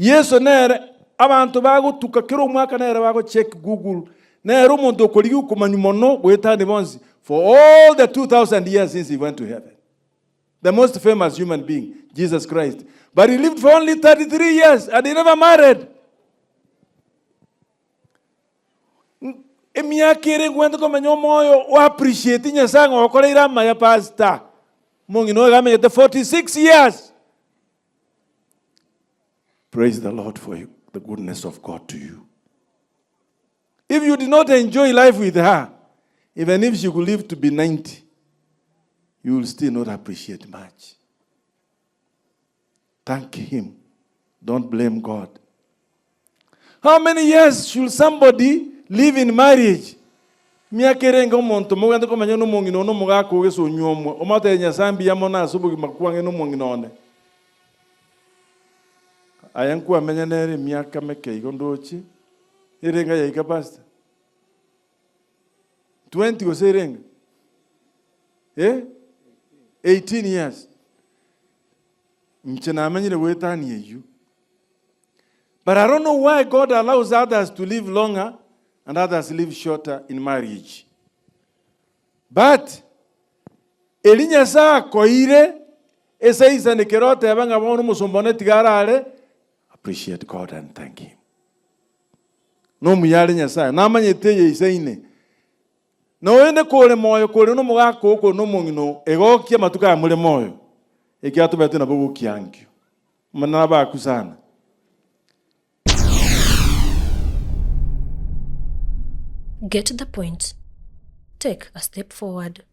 Yesu nere abantu bago tukakiro mwaka nere bago check Google nere umuntu okorigi kumanyumono gwetani bonzi for all the 2000 years since he went to heaven. The most famous human being, Jesus Christ. But he lived for only 33 years and he never married. Emiakere gwenda komanya moyo o appreciate nyasango okoleira maya pastor. Mungi no game 46 years. Praise the Lord for you, the goodness of God to you. If you did not enjoy life with her, even if she could live to be 90, you will still not appreciate much. Thank him. Don't blame God. How many years should somebody live in marriage? Miakerenga umuntu muganda komanya no mungino no mugako geso nyomo omata nyasambi yamona asubugi makwange no munginone. Ayanku amenya nere miaka meke igondochi irenga ya ikapasta 20 goserenga 18 years mchana amenyire wetani yeyu. But I don't know why God allows others to live longer and others live shorter in marriage. But elinya saa koire esa isa nekerote abanga bono musombone tigarare. Appreciate God and thank him. No muyale nyasaye namanyeteye isaine. No ende kole moyo kole no mugako ko no mungino egokia matuka ya mule moyo. Ekiatu betu na bugu kiankyo. Manaba kusana. Get the point. Take a step forward.